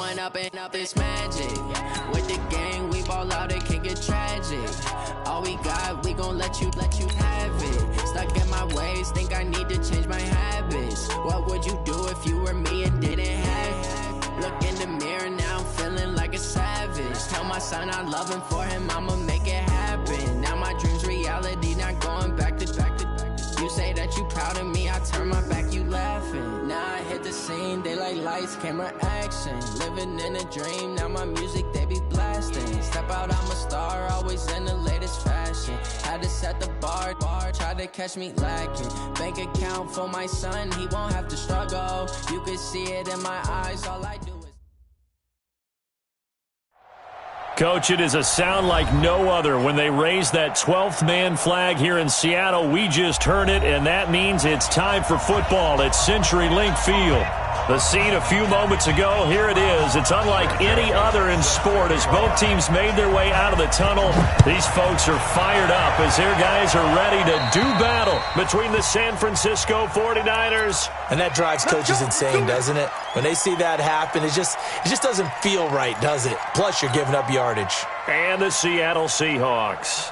Growing up and up is magic. With the gang, we ball out, it can get tragic. All we got, we gon' let you have it. Stuck in my ways, think I need to change my habits. What would you do if you were me and didn't have it? Look in the mirror, now I'm feeling like a savage. Tell my son I love him, for him I'ma make it happen. Now my dream's reality, not going back to. You say that you proud of me, I turn my back, you laughing. Now I hit the scene, they like lights, camera, action. Living in a dream, now my music, they be blasting. Step out, I'm a star, always in the latest fashion. Had to set the bar, try to catch me lacking. Bank account for my son, he won't have to struggle. You can see it in my eyes, all I do is... Coach, it is a sound like no other when they raise that 12th man flag here in Seattle. We just heard it, and that means it's time for football at CenturyLink Field. The scene a few moments ago, here it is. It's unlike any other in sport as both teams made their way out of the tunnel. These folks are fired up as their guys are ready to do battle between the San Francisco 49ers. And that drives coaches insane, doesn't it? When they see that happen, it just doesn't feel right, does it? Plus, you're giving up yardage. And the Seattle Seahawks.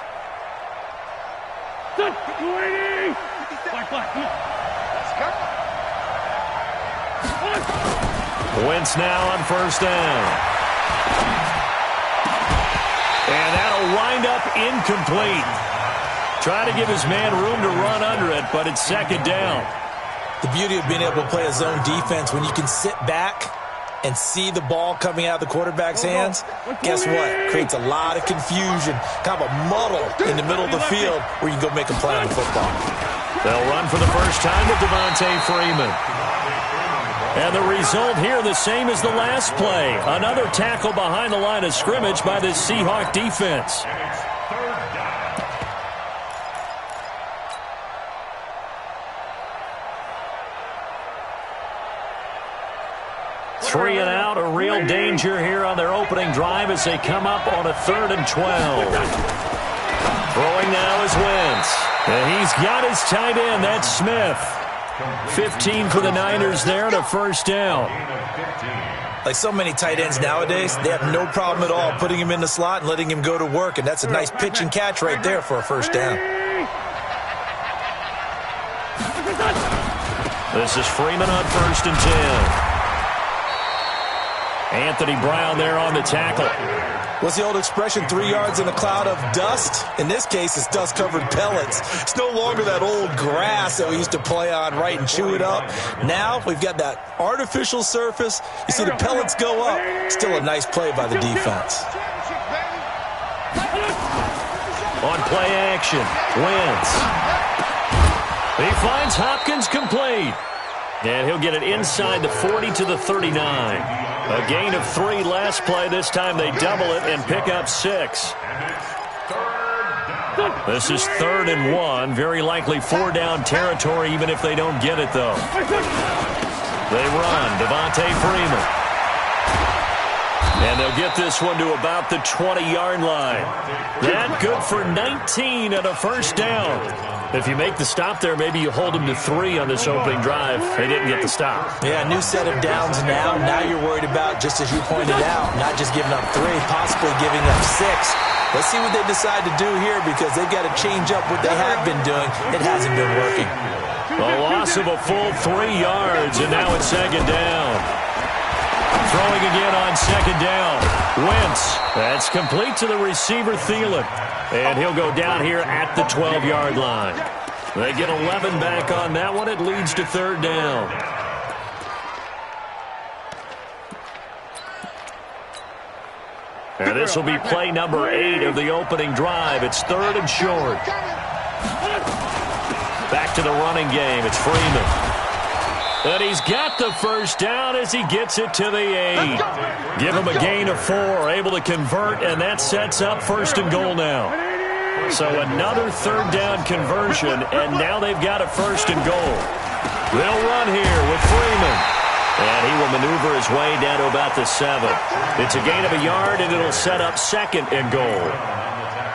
Wentz now on first down. And that'll wind up incomplete. Trying to give his man room to run under it, but it's second down. The beauty of being able to play a zone defense when you can sit back and see the ball coming out of the quarterback's hands, guess what? Creates a lot of confusion, kind of a muddle in the middle of the field where you can go make a play on the football. They'll run for the first time with Devontae Freeman. And the result here the same as the last play. Another tackle behind the line of scrimmage by the Seahawk defense. Three and out, a real danger here on their opening drive as they come up on a 3rd and 12. Throwing now is Wentz. And he's got his tight end, that's Smith. 15 for the Niners there and a first down. Like so many tight ends nowadays, they have no problem at all putting him in the slot and letting him go to work, and that's a nice pitch and catch right there for a first down. This is Freeman on 1st and 10. Anthony Brown there on the tackle. What's the old expression, 3 yards in a cloud of dust? In this case, it's dust-covered pellets. It's no longer that old grass that we used to play on, right, and chew it up. Now we've got that artificial surface. You see the pellets go up. Still a nice play by the defense. On play action, Wentz. He finds Hopkins complete. And he'll get it inside the 40 to the 39. A gain of 3 last play. This time they double it and pick up 6. This is 3rd and 1. Very likely 4-down territory even if they don't get it, though. They run. Devontae Freeman. And they'll get this one to about the 20-yard line. That good for 19 and a first down. If you make the stop there, maybe you hold them to 3 on this opening drive. They didn't get the stop. Yeah, new set of downs now. Now you're worried about, just as you pointed out, not just giving up 3, possibly giving up 6. Let's see what they decide to do here because they've got to change up what they have been doing. It hasn't been working. A loss of a full 3 yards, and now it's second down. Throwing again on second down. Wentz. That's complete to the receiver, Thielen. And he'll go down here at the 12-yard line. They get 11 back on that one. It leads to 3rd down. And this will be play number 8 of the opening drive. It's 3rd and short. Back to the running game. It's Freeman. And he's got the first down as he gets it to the 8. Give him a gain of 4, able to convert, and that sets up 1st and goal now. So another 3rd down conversion, and now they've got a 1st and goal. They'll run here with Freeman. And he will maneuver his way down to about the 7. It's a gain of a yard, and it'll set up 2nd and goal.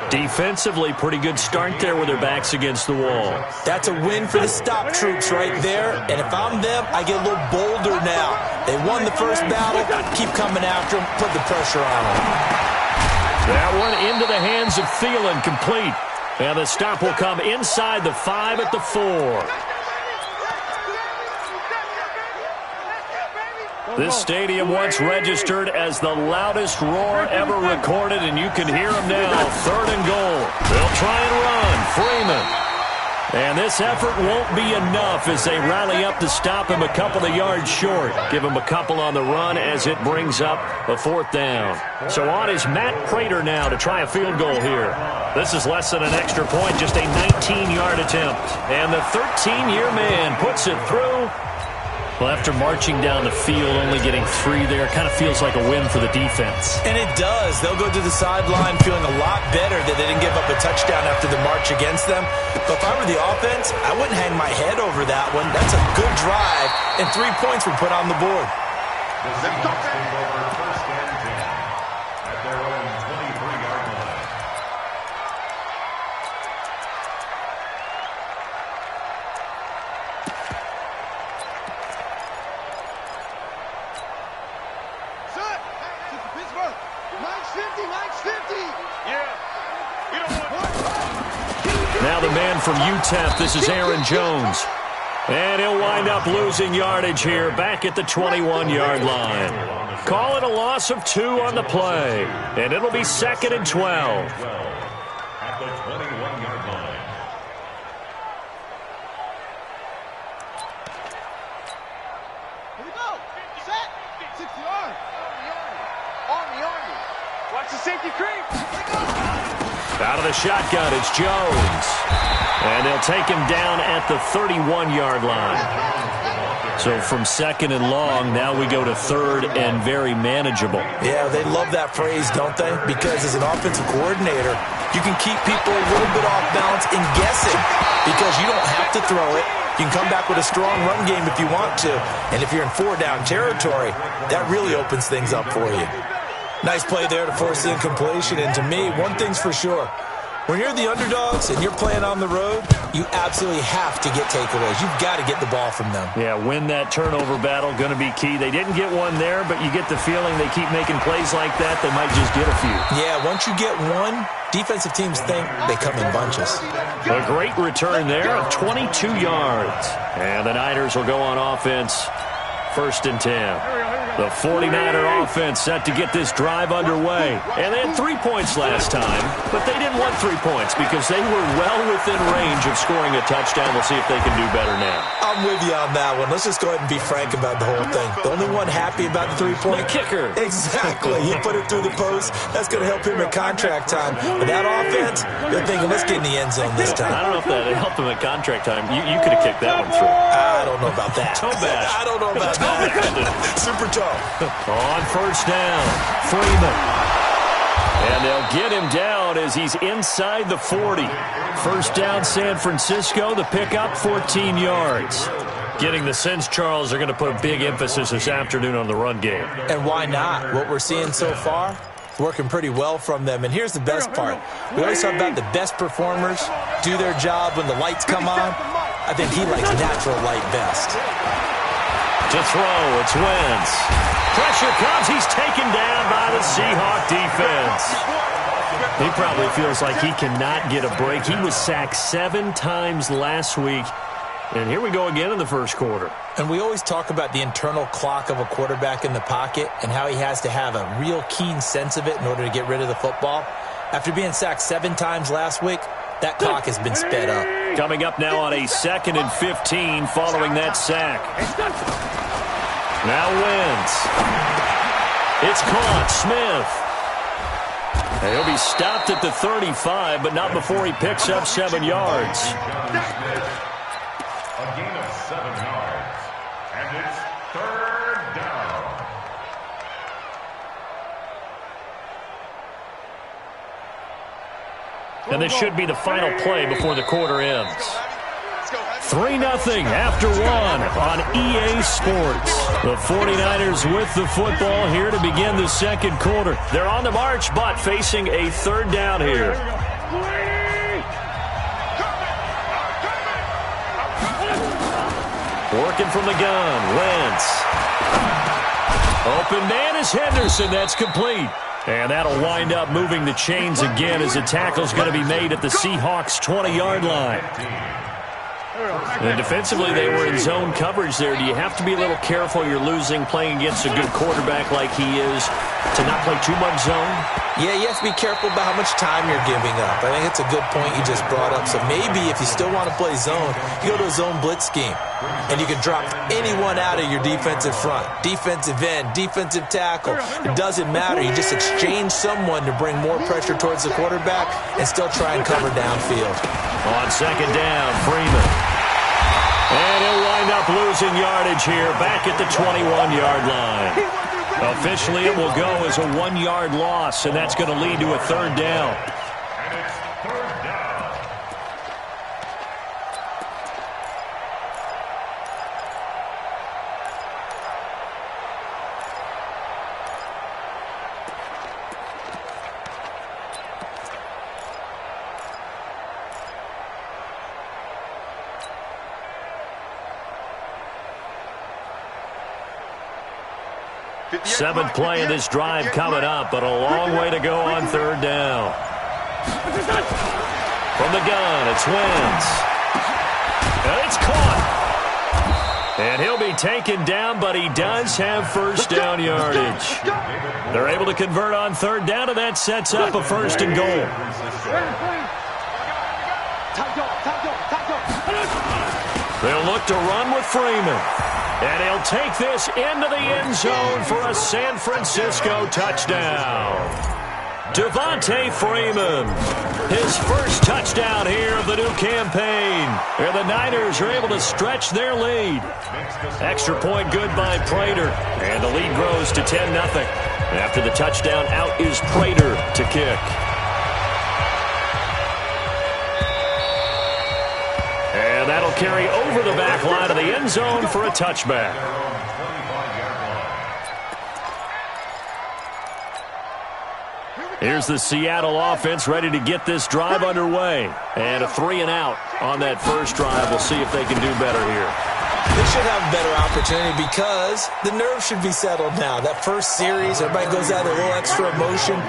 Defensively, pretty good start there with their backs against the wall. That's a win for the stop troops right there. And if I'm them, I get a little bolder now. They won the first battle. Keep coming after them. Put the pressure on them. That one into the hands of Thielen, complete. And the stop will come inside the 5 at the 4. This stadium once registered as the loudest roar ever recorded, and you can hear them now. 3rd and goal. They'll try and run. Freeman. And this effort won't be enough as they rally up to stop him a couple of yards short. Give him a couple on the run as it brings up a 4th down. So on is Matt Prater now to try a field goal here. This is less than an extra point, just a 19-yard attempt. And the 13-year man puts it through. Well, after marching down the field, only getting 3 there, kind of feels like a win for the defense. And it does. They'll go to the sideline feeling a lot better that they didn't give up a touchdown after the march against them. But if I were the offense, I wouldn't hang my head over that one. That's a good drive, and 3 points were put on the board. The Seahawks take over 1st and 10 at their own 23-yard line. Now the man from UTEP, this is Aaron Jones. And he'll wind up losing yardage here back at the 21-yard line. Call it a loss of 2 on the play. And it'll be 2nd and 12. At the 21-yard line. Here we go. Set. 60-yard. Army. Watch the safety creep. Out of the shotgun, it's Jones. And they'll take him down at the 31-yard line. So from 2nd and long, now we go to 3rd and very manageable. Yeah, they love that phrase, don't they? Because as an offensive coordinator, you can keep people a little bit off balance and guessing because you don't have to throw it. You can come back with a strong run game if you want to. And if you're in 4-down territory, that really opens things up for you. Nice play there to force the incompletion. And to me, one thing's for sure. When you're the underdogs and you're playing on the road, you absolutely have to get takeaways. You've got to get the ball from them. Yeah, win that turnover battle, going to be key. They didn't get one there, but you get the feeling they keep making plays like that, they might just get a few. Yeah, once you get one, defensive teams think they come in bunches. A great return there of 22 yards. And the Niners will go on offense. 1st and 10. The 49er offense set to get this drive underway. And they had 3 points last time, but they didn't want 3 points because they were well within range of scoring a touchdown. We'll see if they can do better now. I'm with you on that one. Let's just go ahead and be frank about the whole thing. The only one happy about the 3-point? The kicker. Exactly. He put it through the post. That's going to help him at contract time. But that offense, they're thinking, let's get in the end zone this time. I don't know if that helped him at contract time. You could have kicked that one through. I don't know about that. Toe bash. I don't know about that. Super toe. On 1st down, Freeman. And they'll get him down as he's inside the 40. 1st down, San Francisco. The pickup, 14 yards. Getting the sense, Charles, they're going to put a big emphasis this afternoon on the run game. And why not? What we're seeing so far, it's working pretty well from them. And here's the best part. We always talk about the best performers do their job when the lights come on. I think he likes natural light best. To throw, it's Wentz. Pressure comes. He's taken down by the Seahawk defense. He probably feels like he cannot get a break. He was sacked 7 times last week. And here we go again in the 1st quarter. And we always talk about the internal clock of a quarterback in the pocket and how he has to have a real keen sense of it in order to get rid of the football. After being sacked 7 times last week, that clock has been sped up. Coming up now on a 2nd and 15 following that sack. Now Wentz. It's caught. Smith. And he'll be stopped at the 35, but not before he picks up 7 yards. A gain of 7 yards. And it's 3rd down. And this should be the final play before the quarter ends. 3-0 after 1 on EA Sports. The 49ers with the football here to begin the 2nd quarter. They're on the march, but facing a 3rd down here. Working from the gun, Wentz. Open man is Henderson. That's complete. And that'll wind up moving the chains again as the tackle's going to be made at the Seahawks' 20-yard line. And defensively, they were in zone coverage there. Do you have to be a little careful? You're losing playing against a good quarterback like he is to not play too much zone? Yeah, you have to be careful about how much time you're giving up. I think it's a good point you just brought up. So maybe if you still want to play zone, you go to a zone blitz scheme. And you can drop anyone out of your defensive front. Defensive end, defensive tackle. It doesn't matter. You just exchange someone to bring more pressure towards the quarterback and still try and cover downfield. On second down, Freeman. And he'll wind up losing yardage here back at the 21-yard line. Officially, it will go as a 1-yard loss, and that's going to lead to a third down. And it's third down. Seventh play of this drive coming up, but a long way to go on third down. From the gun, it's Wentz. And it's caught. And he'll be taken down, but he does have first down yardage. They're able to convert on third down, and that sets up a first and goal. They'll look to run with Freeman. And he'll take this into the end zone for a San Francisco touchdown. Devontae Freeman, his first touchdown here of the new campaign. And the Niners are able to stretch their lead. Extra point good by Prater. And the lead grows to 10-0. After the touchdown, out is Prater to kick. And that'll carry over the back line of the end zone for a touchback. Here's the Seattle offense ready to get this drive underway. And a 3-and-out on that first drive. We'll see if they can do better here. They should have a better opportunity because the nerves should be settled now. That first series, everybody goes out with a little extra emotion.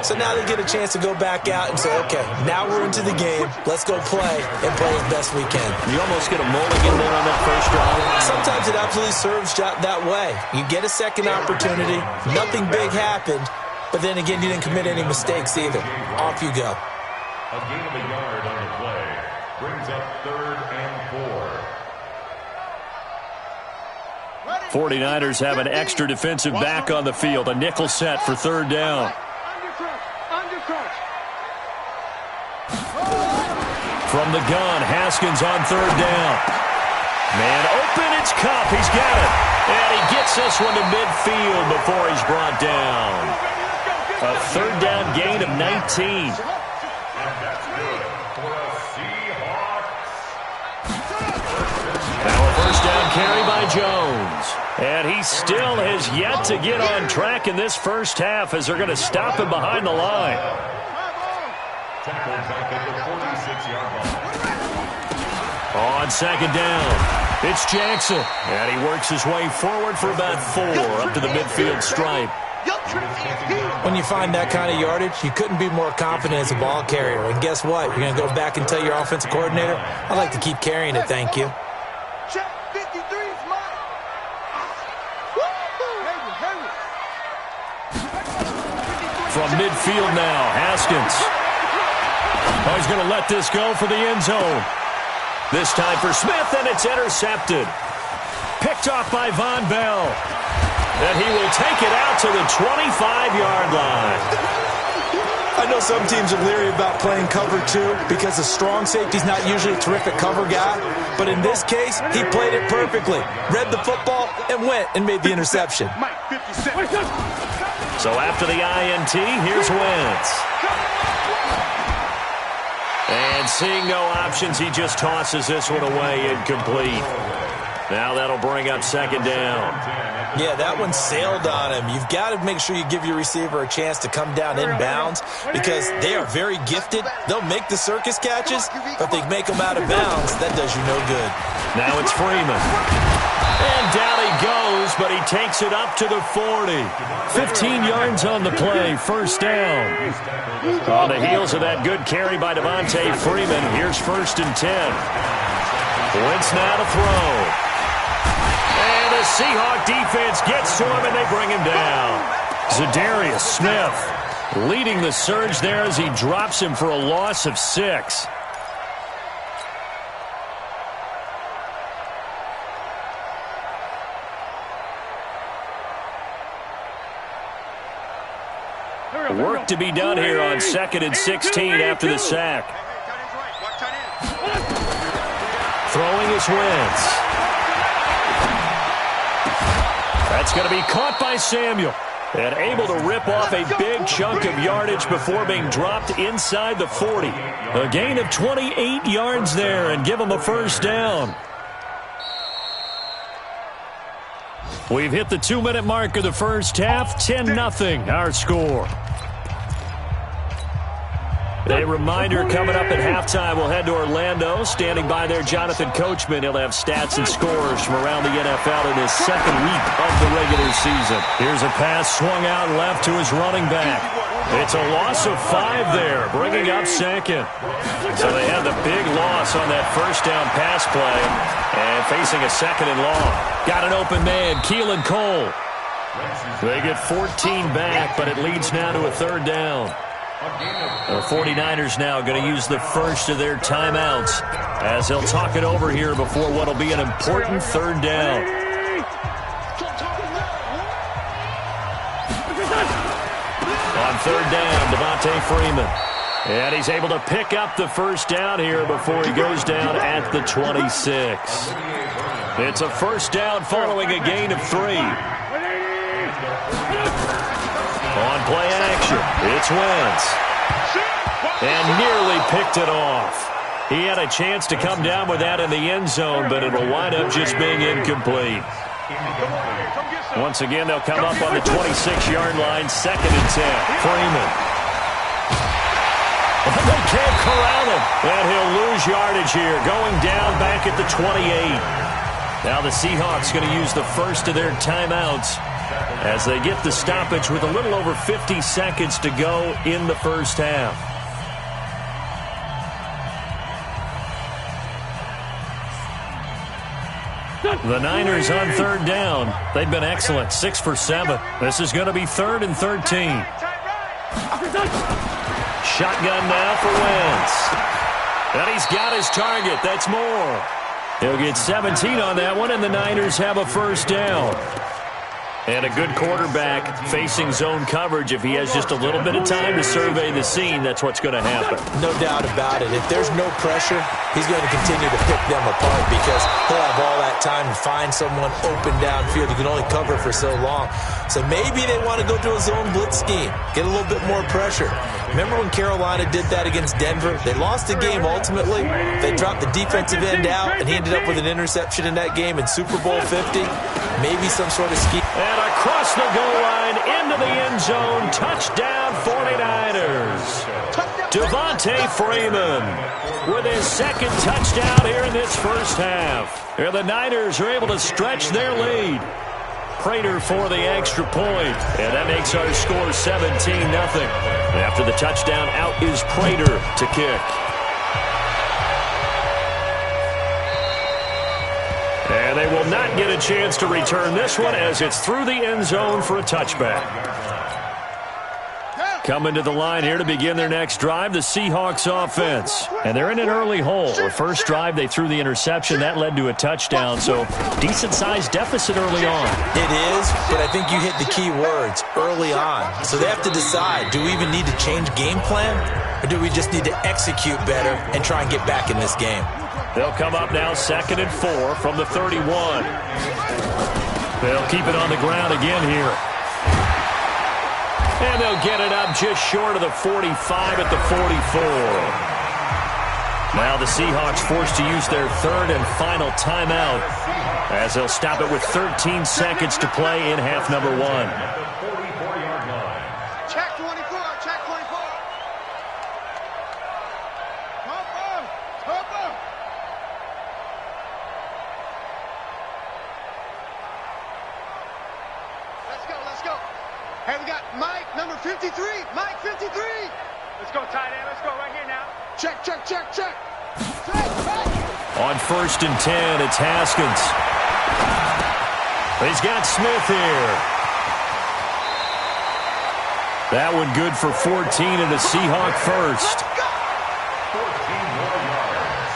So now they get a chance to go back out and say, okay, now we're into the game. Let's go play and play as best we can. You almost get a mulligan there on that first drive. Sometimes it absolutely serves that way. You get a second opportunity. Nothing big happened. But then again, you didn't commit any mistakes either. Off you go. A gain of a yard on the play brings up 3rd and 4. 49ers have an extra defensive back on the field. A nickel set for third down. From the gun, Haskins on third down. Man open, it's Kupp. He's got it. And he gets this one to midfield before he's brought down. A third down gain of 19. And that's good for a Seahawks. Now a first down carry by Jones. And he still has yet to get on track in this first half as they're going to stop him behind the line. Tackled back at the 46-yard line. On second down, it's Jackson. And he works his way forward for about 4 up to the midfield stripe. When you find that kind of yardage, you couldn't be more confident as a ball carrier. And guess what? You're going to go back and tell your offensive coordinator, I'd like to keep carrying it, thank you. Check 53 is mine. From midfield now, Haskins. Oh, he's going to let this go for the end zone. This time for Smith, and it's intercepted. Picked off by Von Bell. And he will take it out to the 25-yard line. I know some teams are leery about playing cover 2 because a strong safety's not usually a terrific cover guy. But in this case, he played it perfectly. Read the football and went and made the interception. So after the INT, here's Wentz. And seeing no options, he just tosses this one away incomplete. Now that'll bring up second down. Yeah, that one sailed on him. You've got to make sure you give your receiver a chance to come down inbounds because they are very gifted. They'll make the circus catches, but they make them out of bounds. That does you no good. Now it's Freeman. And down he goes, but he takes it up to the 40. 15 yards on the play, first down. On the heels of that good carry by Devontae Freeman, here's 1st and 10. Wentz now to throw. And the Seahawk defense gets to him, and they bring him down. Zadarius Smith leading the surge there as he drops him for a loss of 6. Work to be done here on 2nd and 16 after the sack. Throwing is Wentz. That's going to be caught by Samuel. And able to rip off a big chunk of yardage before being dropped inside the 40. A gain of 28 yards there and give him a first down. We've hit the 2-minute mark of the first half. 10-0 our score. A reminder coming up at halftime, we'll head to Orlando. Standing by there, Jonathan Coachman. He'll have stats and scores from around the NFL in his second week of the regular season. Here's a pass swung out left to his running back. It's a loss of 5 there, bringing up second. So they had the big loss on that first down pass play and facing a second and long. Got an open man, Keelan Cole. They get 14 back, but it leads now to a 3rd down. The 49ers now going to use the first of their timeouts as they'll talk it over here before what will be an important 3rd down. On 3rd down, Devontae Freeman. And he's able to pick up the first down here before he goes down at the 26. It's a first down following a gain of 3. On play action, it's Wentz. And nearly picked it off. He had a chance to come down with that in the end zone, but it'll wind up just being incomplete. Once again, they'll come up on the 26-yard line, 2nd and 10. Freeman. They can't corral him. And he'll lose yardage here, going down back at the 28. Now the Seahawks going to use the first of their timeouts as they get the stoppage with a little over 50 seconds to go in the first half. The Niners on 3rd down. They've been excellent, 6 for 7. This is going to be 3rd and 13. Shotgun now for Wentz. And he's got his target. That's more. He'll get 17 on that one, and the Niners have a first down. And a good quarterback facing zone coverage. If he has just a little bit of time to survey the scene, that's what's going to happen. No doubt about it. If there's no pressure, he's going to continue to pick them apart because he'll have all that time to find someone open downfield. He can only cover for so long. So maybe they want to go to a zone blitz scheme, get a little bit more pressure. Remember when Carolina did that against Denver? They lost the game ultimately. They dropped the defensive end out, and he ended up with an interception in that game in Super Bowl 50. Maybe some sort of scheme. And across the goal line, into the end zone, touchdown 49ers. Devontae Freeman with his 2nd touchdown here in this first half. Here the Niners are able to stretch their lead. Prater for the extra point, and that makes our score 17-0. After the touchdown, out is Prater to kick. And they will not get a chance to return this one as it's through the end zone for a touchback. Coming to the line here to begin their next drive, the Seahawks offense. And they're in an early hole. The first drive, they threw the interception. That led to a touchdown, so decent-sized deficit early on. It is, but I think you hit the key words, early on. So they have to decide, do we even need to change game plan, or do we just need to execute better and try and get back in this game? They'll come up now 2nd and 4 from the 31. They'll keep it on the ground again here. And they'll get it up just short of the 45 at the 44. Now the Seahawks forced to use their 3rd and final timeout as they'll stop it with 13 seconds to play in half number one. At the 44-yard line. Check 24, check 24. Hop up. Let's go. Hey, we got Mike, number 53. Mike, 53. Let's go, tight end. Let's go right here now. Check. On 1st and 10, it's Haskins. He's got Smith here. That one good for 14 and a Seahawk first. 14 more yards.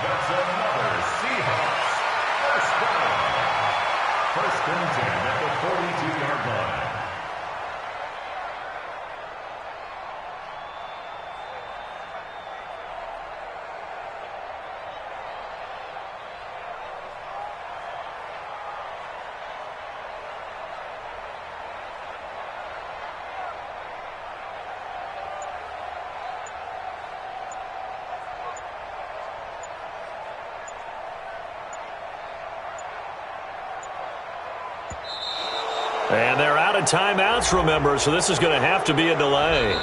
That's another Seahawks first down. 1st and 10 at the 42-yard line. And they're out of timeouts, remember, so this is going to have to be a delay.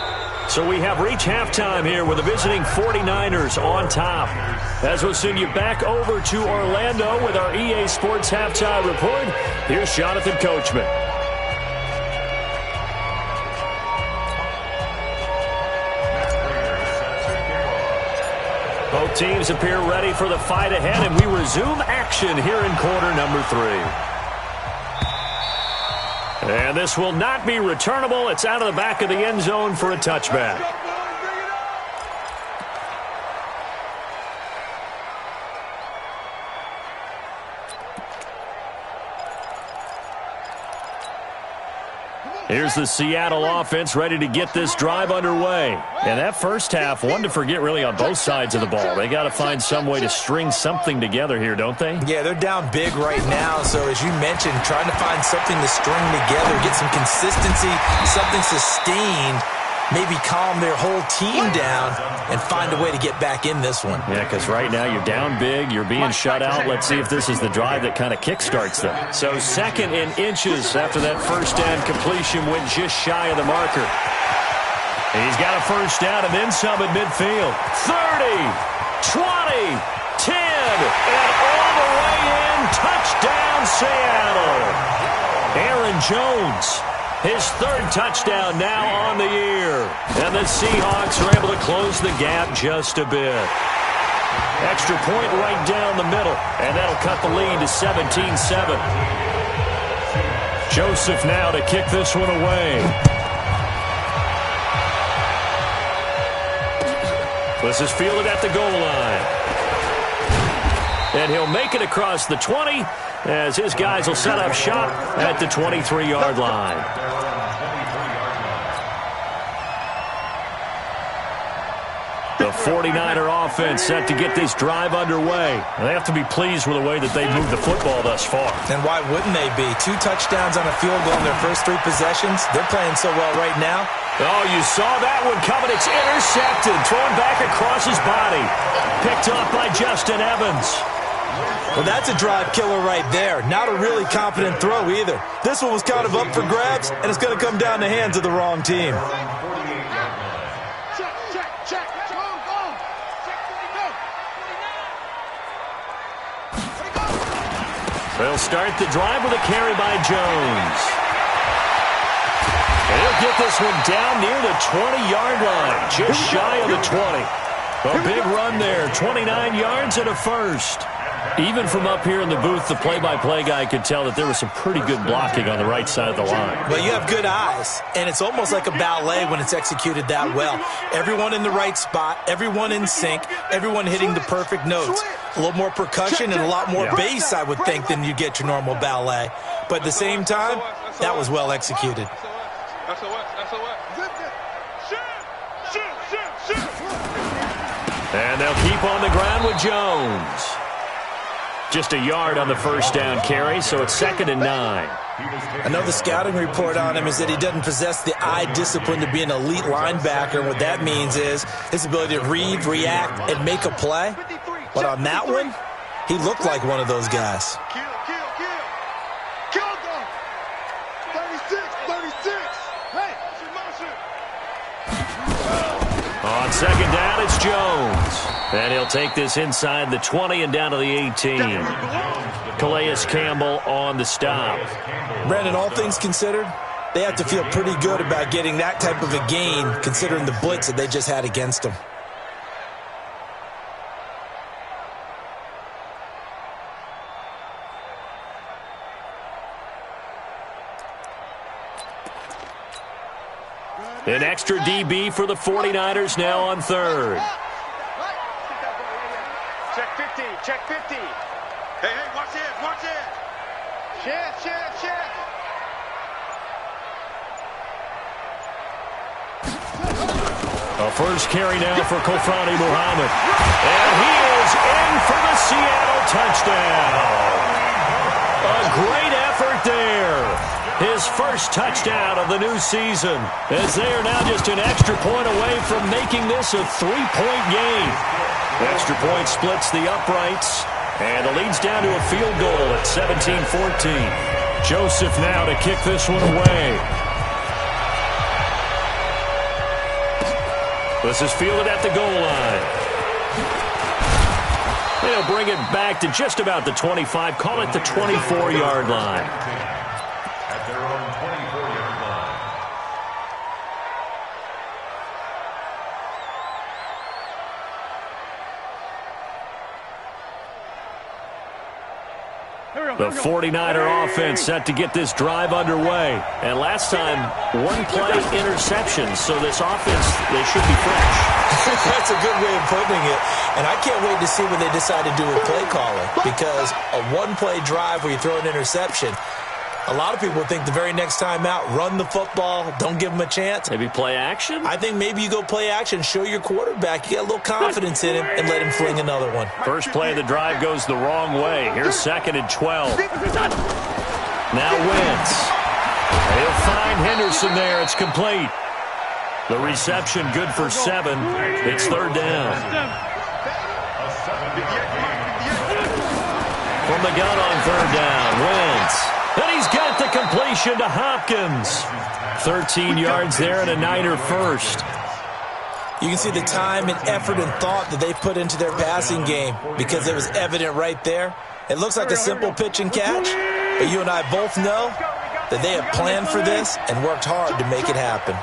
So we have reached halftime here with the visiting 49ers on top. As we'll send you back over to Orlando with our EA Sports Halftime Report, here's Jonathan Coachman. Both teams appear ready for the fight ahead, and we resume action here in quarter number 3. And this will not be returnable. It's out of the back of the end zone for a touchback. Here's the Seattle offense ready to get this drive underway. And that first half, one to forget really on both sides of the ball. They got to find some way to string something together here, don't they? Yeah, they're down big right now. So as you mentioned, trying to find something to string together, get some consistency, something sustained, maybe calm their whole team down and find a way to get back in this one. Yeah, because right now you're down big, you're being shut out. Let's see if this is the drive that kind of kickstarts them. So 2nd and inches after that first down completion went just shy of the marker. He's got a first down and then some at midfield. 30, 20, 10, and all the way in. Touchdown, Seattle. Aaron Jones. His 3rd touchdown now on the year. And the Seahawks are able to close the gap just a bit. Extra point right down the middle. And that'll cut the lead to 17-7. Joseph now to kick this one away. This is fielded at the goal line. And he'll make it across the 20 as his guys will set up shop at the 23-yard line. The 49er offense set to get this drive underway. They have to be pleased with the way that they've moved the football thus far. And why wouldn't they be? 2 touchdowns on a field goal in their first 3 possessions. They're playing so well right now. Oh, you saw that one coming. It's intercepted. Thrown back across his body. Picked off by Justin Evans. Well, that's a drive killer right there. Not a really confident throw either. This one was kind of up for grabs, and it's going to come down the hands of the wrong team. Check. They'll start the drive with a carry by Jones. And he'll get this one down near the 20-yard line, just shy of the 20. A big run there, 29 yards and a first. Even from up here in the booth, the play-by-play guy could tell that there was some pretty good blocking on the right side of the line. Well, you have good eyes, and it's almost like a ballet when it's executed that well. Everyone in the right spot, everyone in sync, everyone hitting the perfect notes. A little more percussion and a lot more bass, I would think, than you get your normal ballet. But at the same time, that was well executed. And they'll keep on the ground with Jones. Just a yard on the first down carry, so it's 2nd and 9. I know the scouting report on him is that he doesn't possess the eye discipline to be an elite linebacker. And what that means is his ability to read, react, and make a play. But on that one, he looked like one of those guys. second down, it's Jones. And he'll take this inside the 20 and down to the 18. Calais Campbell on the stop. Brandon, all things considered, they have to feel pretty good about getting that type of a gain considering the blitz that they just had against them. An extra DB for the 49ers now on third. Check 50, check 50. Hey, watch this, watch this. Chef. A first carry now for Kofrani Muhammad. And he is in for the Seattle touchdown. A great effort there. His first touchdown of the new season, as they are now just an extra point away from making this a 3-point game. Extra point splits the uprights, and the lead's down to a field goal at 17-14. Joseph now to kick this one away. This is fielded at the goal line. They'll bring it back to just about the 25, call it the 24-yard line. At their own 24-yard line. The 49er offense set to get this drive underway. And last time, one play interception, so this offense, they should be fresh. That's a good way of putting it. And I can't wait to see when they decide to do a play calling, because a one-play drive where you throw an interception, a lot of people think the very next time out, run the football, don't give them a chance. Maybe play action? I think maybe you go play action, show your quarterback, you got a little confidence in him, and let him fling another one. First play of the drive goes the wrong way. Here's 2nd and 12. Now Wentz. He'll find Henderson there. It's complete. The reception good for 7. It's 3rd down. From the gun on 3rd down, Wentz. And he's got the completion to Hopkins. 13 yards there and a Niner first. You can see the time and effort and thought that they put into their passing game, because it was evident right there. It looks like a simple pitch and catch, but you and I both know that they have planned for this and worked hard to make it happen.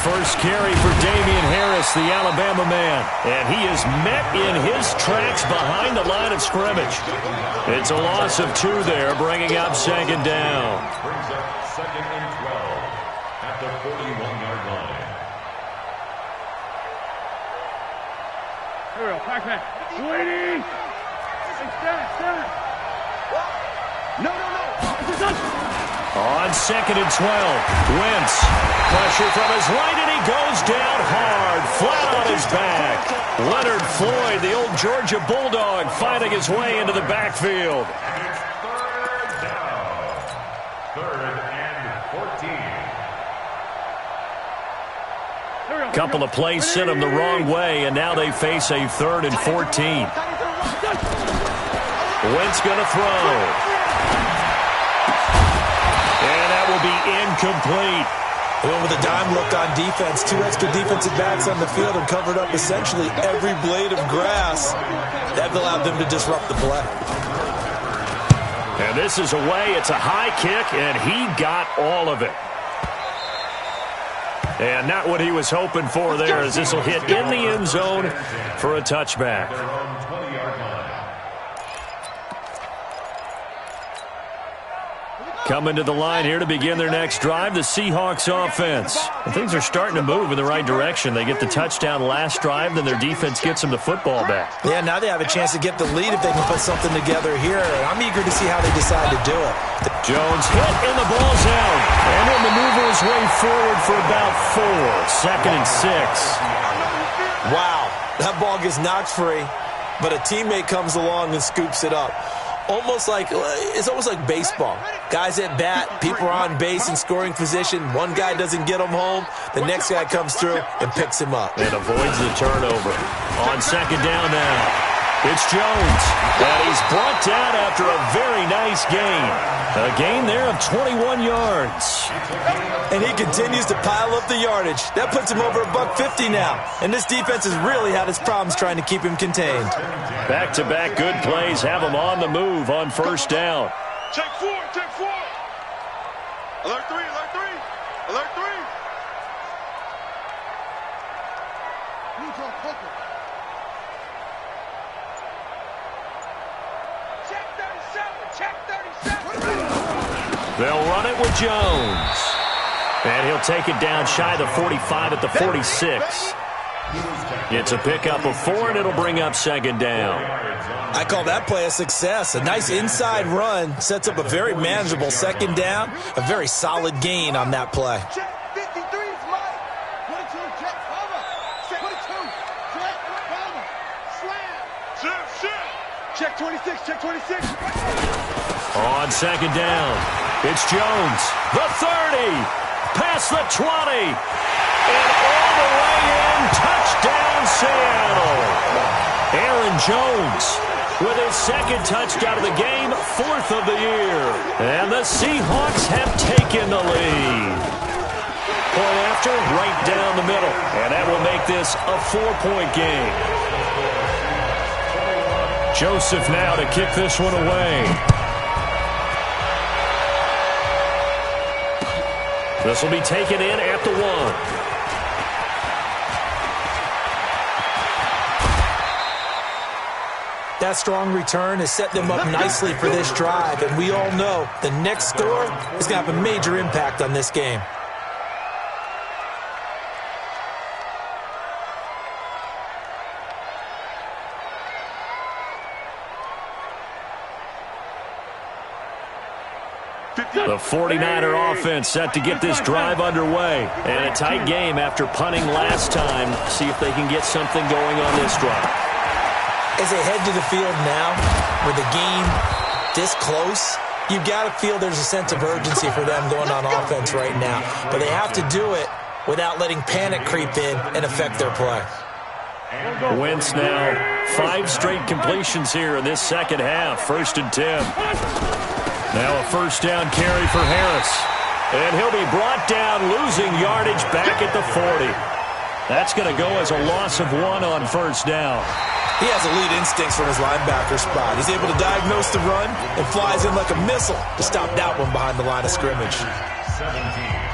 First carry for Damian Harris, the Alabama man. And he is met in his tracks behind the line of scrimmage. It's a loss of 2 there, bringing up 2nd down. Brings up 2nd and 12 at the 41-yard line. Here we go, pack. Waiting. No. On 2nd and 12, Wentz. Pressure from his right, and he goes down hard, flat on his back. Leonard Floyd, the old Georgia Bulldog, fighting his way into the backfield. And it's 3rd down. 3rd and 14. Couple of plays sent them the wrong way, and now they face a 3rd and 14. Wentz going to throw. And that will be incomplete. They went with a dime look on defense. 2 extra defensive backs on the field and covered up essentially every blade of grass. That allowed them to disrupt the play. And this is away. It's a high kick, and he got all of it. And not what he was hoping for there, as this will hit in the end zone for a touchback. Coming to the line here to begin their next drive, the Seahawks offense. And things are starting to move in the right direction. They get the touchdown last drive, then their defense gets them the football back. Yeah, now they have a chance to get the lead if they can put something together here. I'm eager to see how they decide to do it. Jones hit, and the ball's out. And he'll maneuver his way forward for about 4. 2nd and 6. Wow, that ball gets knocked free, but a teammate comes along and scoops it up. It's almost like baseball. Guys at bat, people are on base in scoring position. One guy doesn't get him home. The next guy comes through and picks him up. And avoids the turnover. On 2nd down now. It's Jones, and he's brought down after a very nice gain. A gain there of 21 yards. And he continues to pile up the yardage. That puts him over $150 now. And this defense has really had its problems trying to keep him contained. Back-to-back good plays have him on the move on first down. Check four, check four. Alert three, alert three, alert three. Check 37, check 37. They'll run it with Jones. And he'll take it down shy of the 45 at the 46. It's a pickup of 4, and it'll bring up second down. I call that play a success. A nice inside run sets up a very manageable second down. A very solid gain on that play. Check 53 is Mike. 22, check cover. Check 22, check cover. Slam. Check 26, check 26. On second down, it's Jones. The 30, past the 20, and all the way in. Touchdown, Seattle. Aaron Jones with his second touchdown of the game, 4th of the year. And the Seahawks have taken the lead. Point after, right down the middle. And that will make this a 4-point game. Joseph now to kick this one away. This will be taken in at the 1. That strong return has set them up nicely for this drive, and we all know the next score is going to have a major impact on this game. The 49er offense set to get this drive underway. And a tight game after punting last time. See if they can get something going on this drive. As they head to the field now, with the game this close, you've got to feel there's a sense of urgency for them going on offense right now. But they have to do it without letting panic creep in and affect their play. Wentz now 5 straight completions here in this second half. 1st and 10. Now a first down carry for Harris. And he'll be brought down, losing yardage back at the 40. That's going to go as a loss of 1 on first down. He has elite instincts from his linebacker spot. He's able to diagnose the run and flies in like a missile to stop that one behind the line of scrimmage. 17.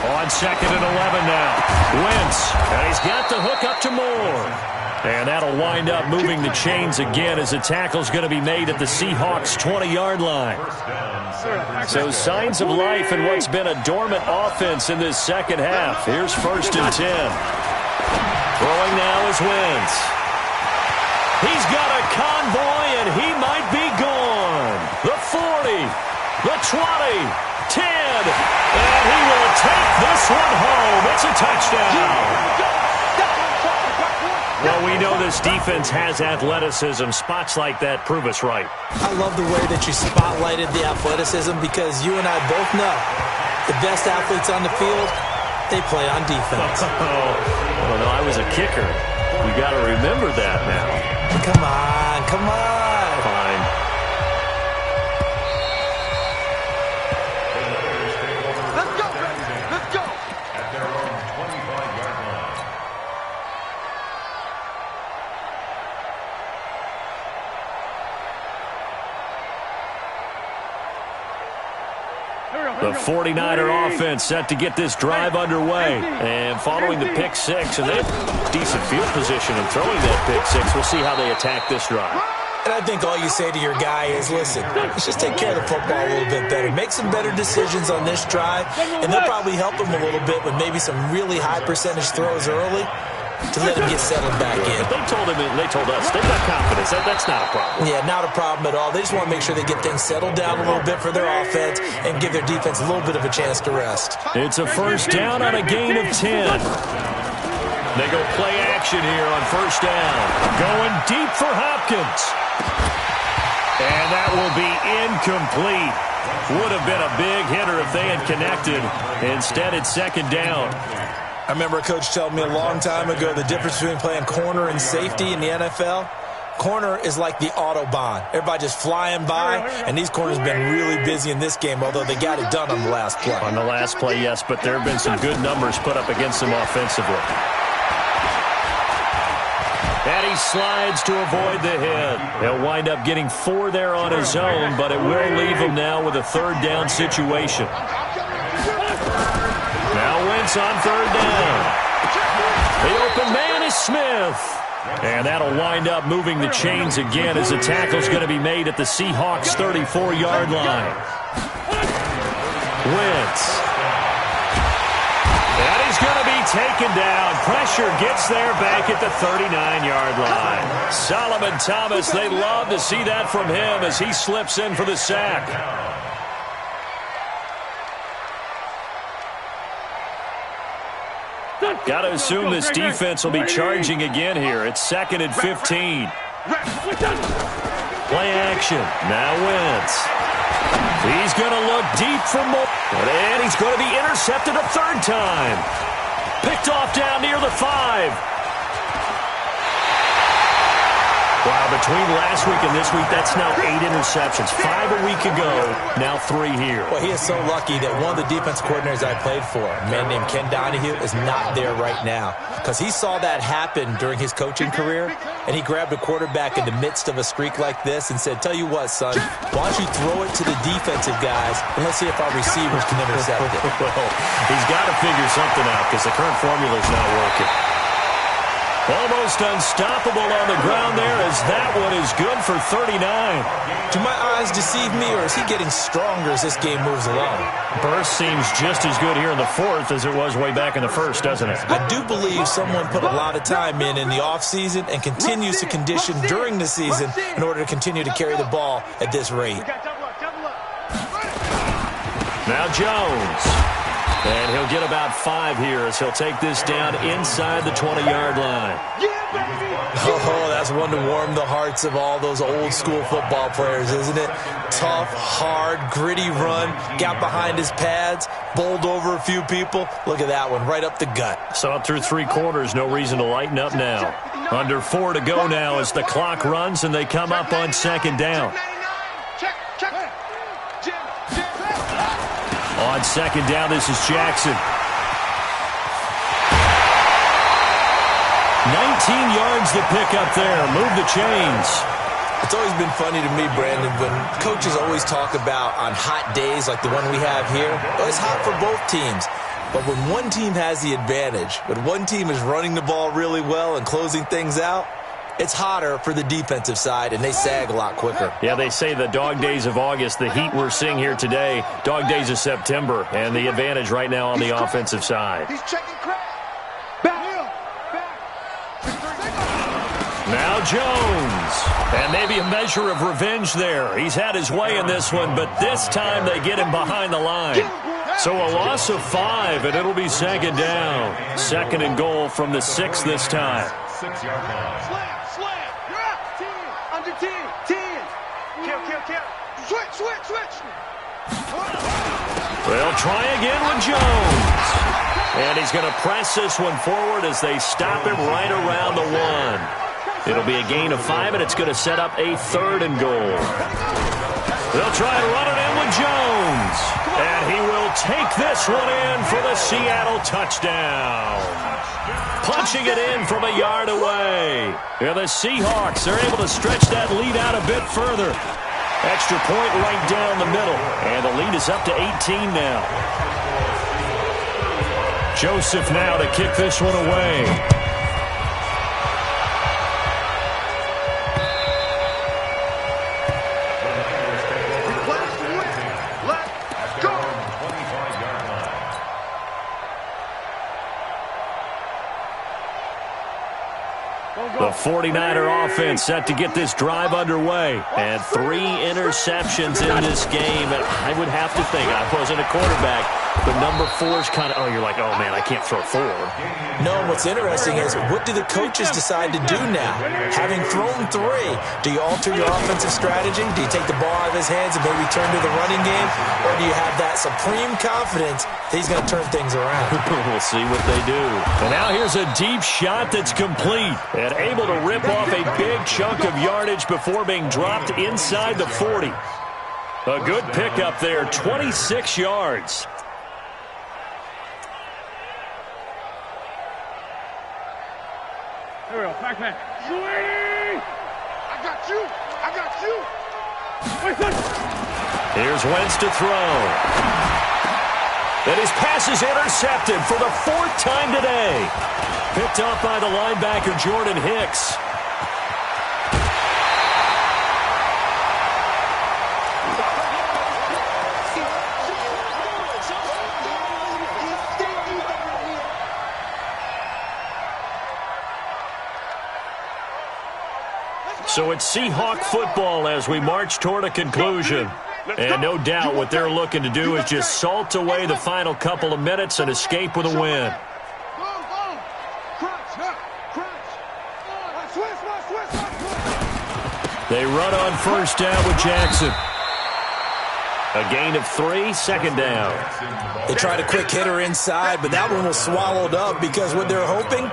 On 2nd and 11 now. Wentz, and he's got the hook up to Moore. And that'll wind up moving the chains again as the tackle's going to be made at the Seahawks' 20-yard line. So signs of life in what's been a dormant offense in this second half. Here's 1st and 10. Throwing now is Wentz. He's got a convoy, and he might be gone. The 40, the 20. 10, and he will take this one home. It's a touchdown. Well, we know this defense has athleticism. Spots like that prove us right. I love the way that you spotlighted the athleticism because you and I both know the best athletes on the field, they play on defense. Oh, no, I was a kicker. You got to remember that now. Come on, come on. Fine. The 49er offense set to get this drive underway. And following the pick six, and they have decent field position in throwing that pick six. We'll see how they attack this drive. And I think all you say to your guy is, listen, let's just take care of the football a little bit better. Make some better decisions on this drive, and they'll probably help him a little bit with maybe some really high percentage throws early to let him get settled back in. They told him, and they told us, they've got confidence. That's not a problem. Yeah, not a problem at all. They just want to make sure they get things settled down a little bit for their offense and give their defense a little bit of a chance to rest. It's a first down on a gain of 10. They go play action here on first down. Going deep for Hopkins. And that will be incomplete. Would have been a big hitter if they had connected. Instead, it's second down. I remember a coach telling me a long time ago the difference between playing corner and safety in the NFL. Corner is like the Autobahn. Everybody just flying by, and these corners have been really busy in this game, although they got it done on the last play. On the last play, yes, but there have been some good numbers put up against them offensively. And he slides to avoid the hit. He'll wind up getting 4 there on his own, but it will leave him now with a third down situation. Now Wentz on third down. The open man is Smith. And that'll wind up moving the chains again as the tackle's going to be made at the Seahawks' 34-yard line. Wentz. And he's going to be taken down. Pressure gets there back at the 39-yard line. Solomon Thomas, they love to see that from him as he slips in for the sack. Got to assume this defense will be charging again here. It's 2nd and 15. Play action. Now Wentz. He's going to look deep for more. And he's going to be intercepted a third time. Picked off down near the 5. Wow, between last week and this week, that's now 8 interceptions. 5 a week ago, now 3 here. Well, he is so lucky that one of the defense coordinators I played for, a man named Ken Donahue, is not there right now. Because he saw that happen during his coaching career, and he grabbed a quarterback in the midst of a streak like this and said, tell you what, son, why don't you throw it to the defensive guys, and let's see if our receivers can intercept it. Well, he's got to figure something out because the current formula is not working. Almost unstoppable on the ground there as that one is good for 39. Do my eyes deceive me, or is he getting stronger as this game moves along? Burst seems just as good here in the 4th as it was way back in the 1st, doesn't it? I do believe someone put a lot of time in the offseason and continues to condition during the season in order to continue to carry the ball at this rate. Now Jones. And he'll get about 5 here as he'll take this down inside the 20-yard line. Oh, that's one to warm the hearts of all those old-school football players, isn't it? Tough, hard, gritty run, got behind his pads, bowled over a few people. Look at that one, right up the gut. Saw it through 3 quarters, no reason to lighten up now. Under 4 to go now as the clock runs and they come up on second down. On second down, this is Jackson. 19 yards to pick up there. Move the chains. It's always been funny to me, Brandon, when coaches always talk about on hot days like the one we have here. Oh, it's hot for both teams. But when one team has the advantage, when one team is running the ball really well and closing things out, it's hotter for the defensive side, and they sag a lot quicker. Yeah, they say the dog days of August, the heat we're seeing here today, dog days of September, and the advantage right now on the offensive side. He's checking crap. Back. Now Jones. And maybe a measure of revenge there. He's had his way in this one, but this time they get him behind the line. So a loss of 5, and it'll be second down. 2nd and goal from the 6 this time. 6-yard line. Slam. Under 10. Kill. Switch. They'll try again with Jones. And he's going to press this one forward as they stop him right around the 1. It'll be a gain of 5, and it's going to set up a 3rd and goal. They'll try to run it in with Jones. And he will take this one in for the Seattle touchdown. Punching it in from a yard away. And the Seahawks are able to stretch that lead out a bit further. Extra point right down the middle. And the lead is up to 18 now. Joseph now to kick this one away. The 49er offense set to get this drive underway. And 3 interceptions in this game. And I would have to think, I wasn't a quarterback, but number 4 is kind of, oh, you're like, oh, man, I can't throw 4. No, what's interesting is what do the coaches decide to do now? Having thrown 3, do you alter your offensive strategy? Do you take the ball out of his hands and maybe turn to the running game? Or do you have that supreme confidence that he's going to turn things around? We'll see what they do. And now here's a deep shot that's complete and able to rip off a big chunk of yardage before being dropped inside the 40. A good pickup there, 26 yards. Here we go, back. Swing! I got you! I got you! Wait. Here's Wentz to throw. And his pass is intercepted for the 4th time today. Picked up by the linebacker, Jordan Hicks. So it's Seahawk football as we march toward a conclusion. And no doubt what they're looking to do is just salt away the final couple of minutes and escape with a win. They run on first down with Jackson. A gain of 3, second down. They tried a quick hitter inside, but that one was swallowed up because what they're hoping,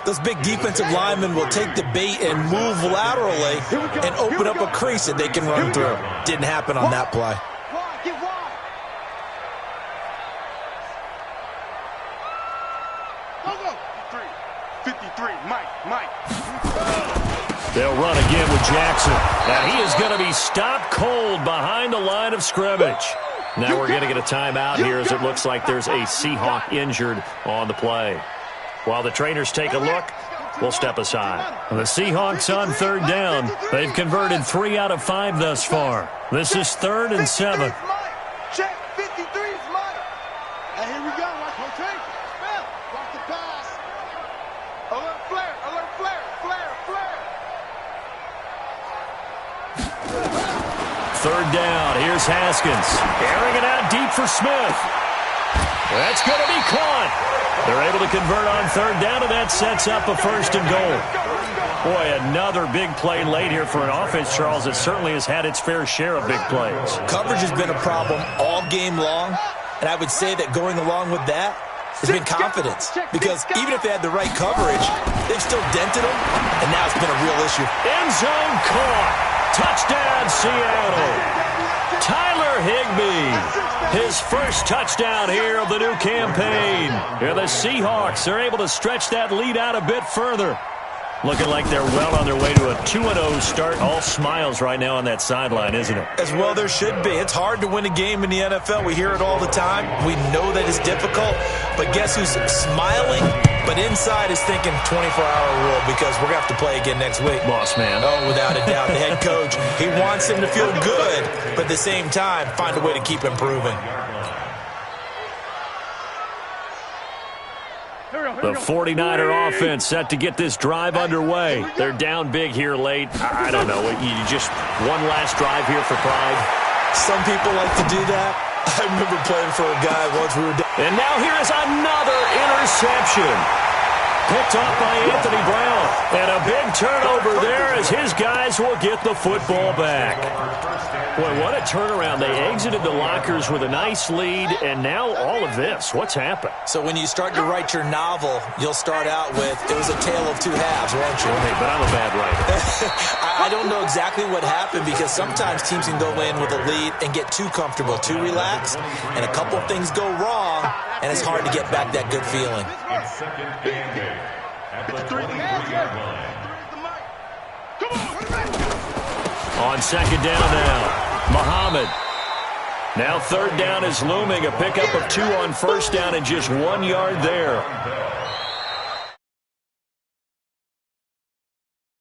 those big defensive linemen will take the bait and move laterally and open up a crease that they can run through. Didn't happen on that play. Get wide. Go. 53, Mike. They'll run again with Jackson. And he is going to be stopped cold behind the line of scrimmage. Now we're going to get a timeout here as it looks like there's a Seahawk injured on the play. While the trainers take a look, we'll step aside. The Seahawks on third down. They've converted 3 out of 5 thus far. This is 3rd and 7. Check, 53 is Mike. And here we go, watch rotation. Spell, watch the pass. Alert flare. 3rd down, here's Haskins. Airing it out deep for Smith. That's going to be caught. They're able to convert on 3rd down, and that sets up a 1st and goal. Boy, another big play late here for an offense, Charles, that certainly has had its fair share of big plays. Coverage has been a problem all game long, and I would say that going along with that has been confidence. Because even if they had the right coverage, they've still dented them, and now it's been a real issue. End zone caught. Touchdown, Seattle. Tyler Higbee, his first touchdown here of the new campaign. Here the Seahawks are able to stretch that lead out a bit further. Looking like they're well on their way to a 2-0 start. All smiles right now on that sideline, isn't it? As well there should be. It's hard to win a game in the NFL. We hear it all the time. We know that it's difficult. But guess who's smiling? But inside is thinking 24-hour rule because we're going to have to play again next week. Boss man. Oh, without a doubt. The head coach, he wants him to feel good, but at the same time, find a way to keep improving. The 49er offense set to get this drive underway. They're down big here late. I don't know. You just one last drive here for pride. Some people like to do that. I remember playing for a guy once we were down. And now here is another interception. Picked off by Anthony Brown. And a big turnover there as his guys will get the football back. Boy, what a turnaround. They exited the lockers with a nice lead, and now all of this. What's happened? So when you start to write your novel, you'll start out with, it was a tale of 2 halves, won't you? Hey, but I'm a bad writer. I don't know exactly what happened because sometimes teams can go in with a lead and get too comfortable, too relaxed, and a couple of things go wrong, and it's hard to get back that good feeling. On 2nd down now, Muhammad. Now 3rd down is looming. A pickup of 2 on 1st down and just 1 yard there.